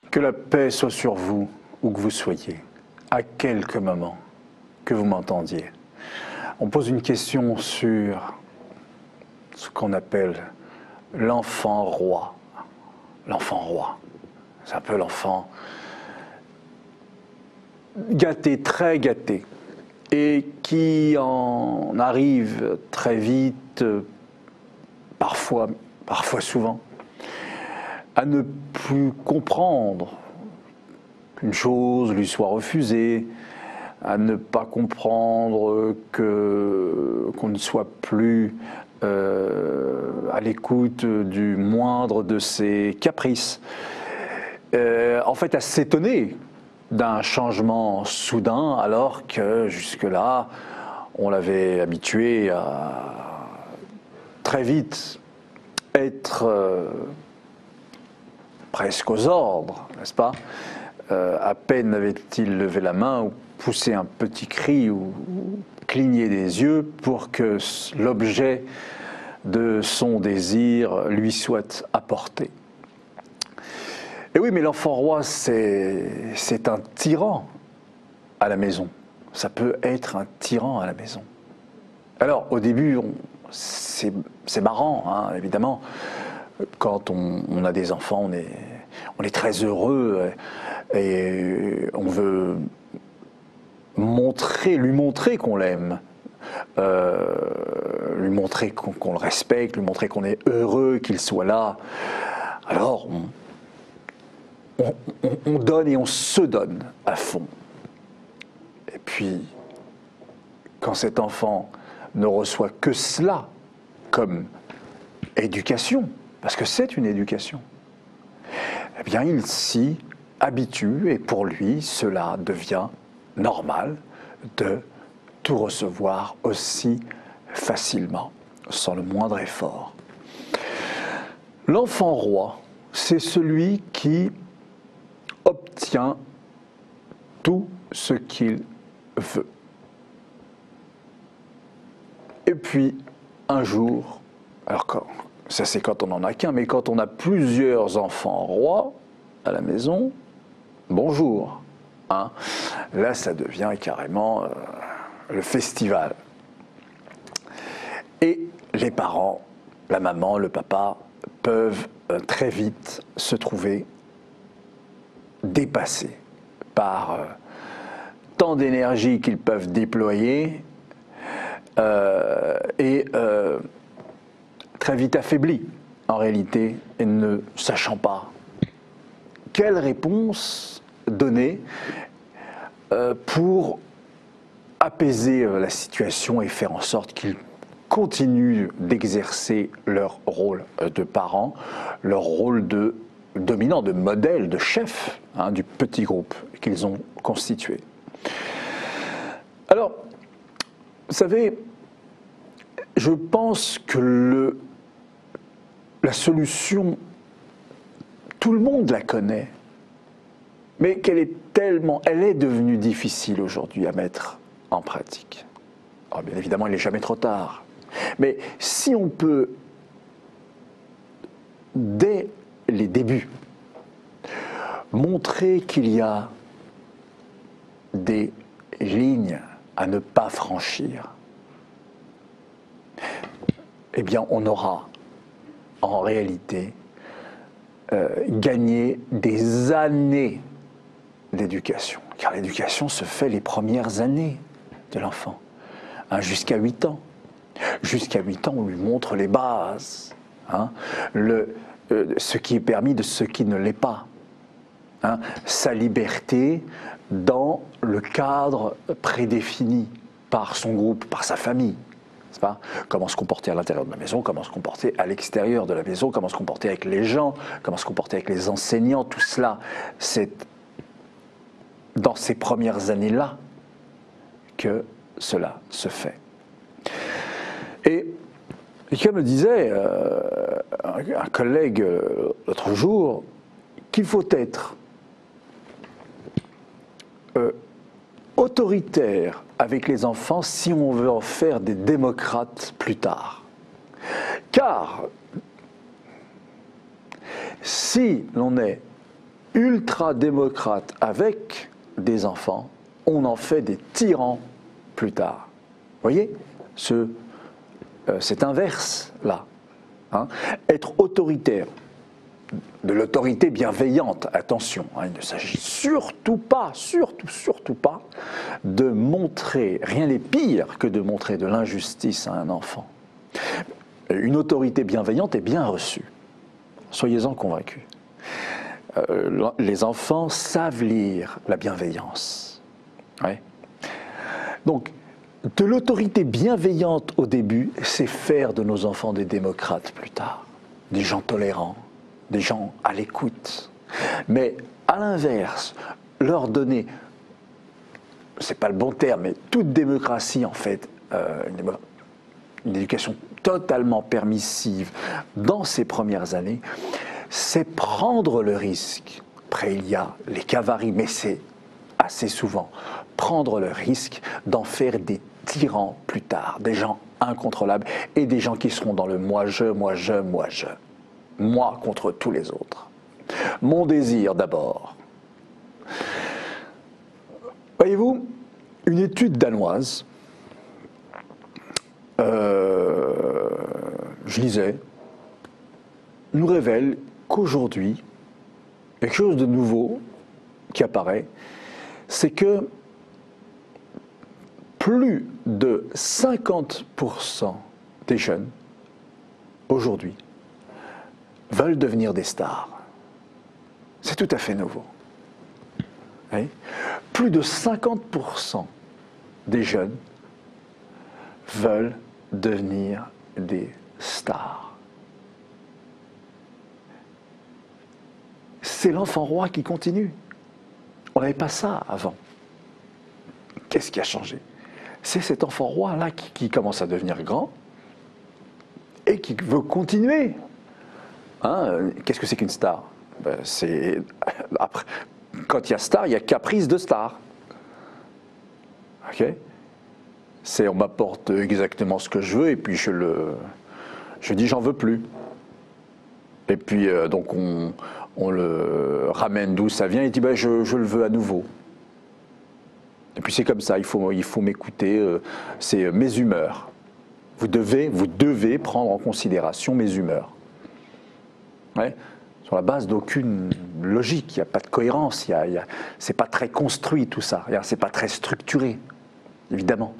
Que la paix soit sur vous, où que vous soyez, à quelque moment que vous m'entendiez. On pose une question sur ce qu'on appelle l'enfant roi. L'enfant roi, c'est un peu l'enfant gâté, très gâté, et qui en arrive très vite, parfois souvent, à ne plus comprendre qu'une chose lui soit refusée, à ne pas comprendre qu'on ne soit plus à l'écoute du moindre de ses caprices. En fait, à s'étonner d'un changement soudain, alors que jusque-là, on l'avait habitué à très vite être presque aux ordres, n'est-ce pas? À peine avait-il levé la main ou poussé un petit cri ou cligné des yeux pour que l'objet de son désir lui soit apporté. Et oui, mais l'enfant roi, c'est un tyran à la maison. Ça peut être un tyran à la maison. Alors, au début, c'est marrant, hein, évidemment. Quand on a des enfants, on est très heureux et on veut lui montrer qu'on l'aime, lui montrer qu'on le respecte, lui montrer qu'on est heureux qu'il soit là. Alors, on donne et on se donne à fond. Et puis, quand cet enfant ne reçoit que cela comme éducation, parce que c'est une éducation, eh bien il s'y habitue et pour lui cela devient normal de tout recevoir aussi facilement, sans le moindre effort. L'enfant roi, c'est celui qui obtient tout ce qu'il veut. Et puis, un jour, alors ça c'est quand on n'en a qu'un, mais quand on a plusieurs enfants rois à la maison, bonjour, hein, là ça devient carrément le festival. Et les parents, la maman, le papa, peuvent très vite se trouver dépassés par tant d'énergie qu'ils peuvent déployer et très vite affaiblis en réalité et ne sachant pas quelle réponse donner pour apaiser la situation et faire en sorte qu'ils continuent d'exercer leur rôle de parents, leur rôle de dominant, de modèle, de chef, hein, du petit groupe qu'ils ont constitué. Alors, vous savez, je pense que la solution, tout le monde la connaît, mais elle est devenue difficile aujourd'hui à mettre en pratique. Alors, bien évidemment, il n'est jamais trop tard. Mais si on peut, dès les débuts, montrer qu'il y a des lignes à ne pas franchir, eh bien on aura en réalité gagné des années d'éducation. Car l'éducation se fait les premières années de l'enfant, hein, jusqu'à 8 ans. Jusqu'à 8 ans, on lui montre les bases, hein, ce qui est permis de ce qui ne l'est pas, hein, sa liberté dans le cadre prédéfini par son groupe, par sa famille. N'est-ce pas ? Comment se comporter à l'intérieur de la maison, comment se comporter à l'extérieur de la maison, comment se comporter avec les gens, comment se comporter avec les enseignants, tout cela, c'est dans ces premières années-là que cela se fait. Et comme me disait un collègue l'autre jour, qu'il faut être autoritaire avec les enfants si on veut en faire des démocrates plus tard. Car si l'on est ultra-démocrate avec des enfants, on en fait des tyrans plus tard. Vous voyez, cet inverse-là. Hein. Être autoritaire, de l'autorité bienveillante, attention, hein, il ne s'agit surtout pas de montrer, rien n'est pire que de montrer de l'injustice à un enfant. Une autorité bienveillante est bien reçue, soyez-en convaincus. Les enfants savent lire la bienveillance. Ouais. Donc, de l'autorité bienveillante au début, c'est faire de nos enfants des démocrates plus tard, des gens tolérants, des gens à l'écoute. Mais à l'inverse, leur donner, c'est pas le bon terme, mais toute démocratie en fait, une éducation totalement permissive dans ces premières années, c'est prendre le risque. Après il y a les cavaries, mais c'est assez souvent prendre le risque d'en faire des tyrans plus tard, des gens incontrôlables et des gens qui seront dans le moi-je, moi-je, moi-je. Moi contre tous les autres. Mon désir d'abord. Voyez-vous, une étude danoise, je lisais, nous révèle qu'aujourd'hui, quelque chose de nouveau qui apparaît, c'est que plus de 50% des jeunes, aujourd'hui, veulent devenir des stars. C'est tout à fait nouveau. Oui. Plus de 50% des jeunes veulent devenir des stars. C'est l'enfant roi qui continue. On n'avait pas ça avant. Qu'est-ce qui a changé? C'est cet enfant roi-là qui commence à devenir grand et qui veut continuer. Hein, qu'est-ce que c'est qu'une star? C'est après, quand il y a star, il y a caprice de star. Ok? C'est on m'apporte exactement ce que je veux et puis je dis j'en veux plus. Et puis donc on le ramène d'où ça vient et dit je le veux à nouveau. Et puis c'est comme ça, il faut m'écouter, c'est mes humeurs. Vous devez prendre en considération mes humeurs. Ouais, sur la base d'aucune logique, il n'y a pas de cohérence, c'est pas très construit tout ça, c'est pas très structuré, évidemment.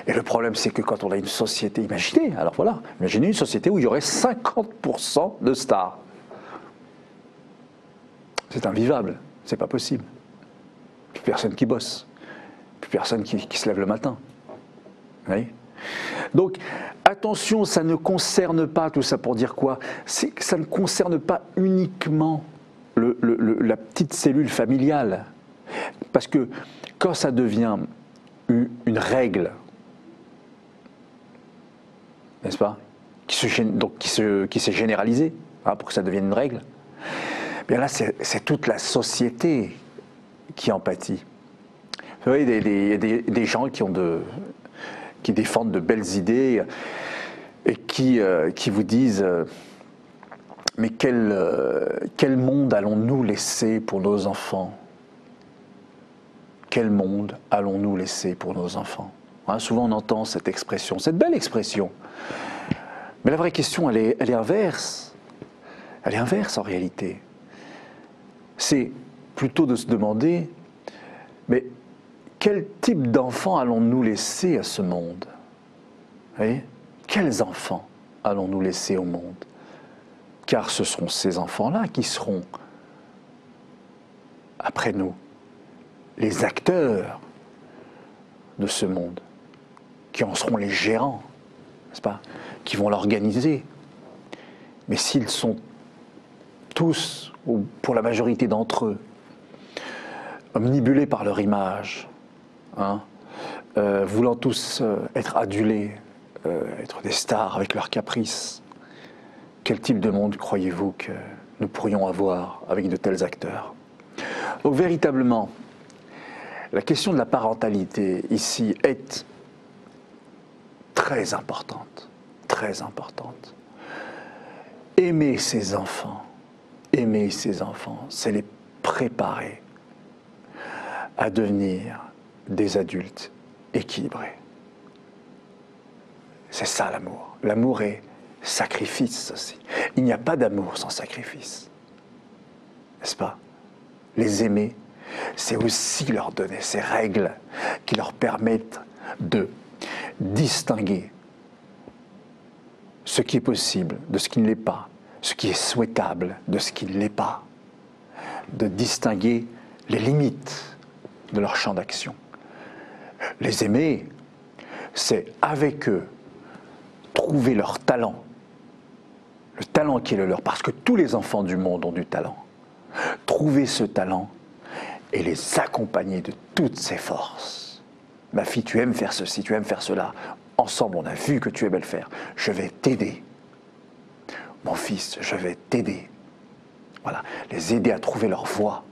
Et le problème c'est que quand on a une société, imaginez une société où il y aurait 50% de stars. C'est invivable, c'est pas possible. Plus personne qui bosse, plus personne qui se lève le matin. Vous voyez ? Donc, attention, ça ne concerne pas, tout ça pour dire quoi? C'est que ça ne concerne pas uniquement la petite cellule familiale. Parce que quand ça devient une règle, n'est-ce pas? Qui s'est généralisée, hein, pour que ça devienne une règle, bien là, c'est toute la société qui en pâtit. Vous voyez, des gens qui défendent de belles idées et qui vous disent mais quel monde allons-nous laisser pour nos enfants? Quel monde allons-nous laisser pour nos enfants? Hein, souvent on entend cette expression, cette belle expression. Mais la vraie question, elle est inverse. Elle est inverse en réalité. C'est plutôt de se demander, mais quel type d'enfants allons-nous laisser à ce monde? Vous voyez? Quels enfants allons-nous laisser au monde? Car ce seront ces enfants-là qui seront, après nous, les acteurs de ce monde, qui en seront les gérants, n'est-ce pas? Qui vont l'organiser. Mais s'ils sont tous, ou pour la majorité d'entre eux, omnibulés par leur image, hein, voulant tous être adulés, être des stars avec leurs caprices, quel type de monde croyez-vous que nous pourrions avoir avec de tels acteurs? Donc véritablement, la question de la parentalité ici est très importante, très importante. Aimer ses enfants, c'est les préparer à devenir des adultes équilibrés. C'est ça l'amour. L'amour est sacrifice aussi. Il n'y a pas d'amour sans sacrifice. N'est-ce pas? Les aimer, c'est aussi leur donner ces règles qui leur permettent de distinguer ce qui est possible de ce qui ne l'est pas, ce qui est souhaitable de ce qui ne l'est pas, de distinguer les limites de leur champ d'action. Les aimer, c'est avec eux trouver leur talent, le talent qui est le leur, parce que tous les enfants du monde ont du talent. Trouver ce talent et les accompagner de toutes ses forces. Ma fille, tu aimes faire ceci, tu aimes faire cela. Ensemble, on a vu que tu aimais le faire. Je vais t'aider. Mon fils, je vais t'aider. Voilà, les aider à trouver leur voie.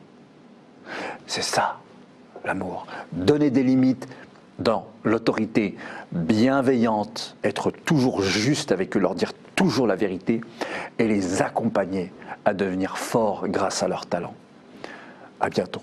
C'est ça, l'amour. Donner des limites dans l'autorité bienveillante, être toujours juste avec eux, leur dire toujours la vérité et les accompagner à devenir forts grâce à leur talent. À bientôt.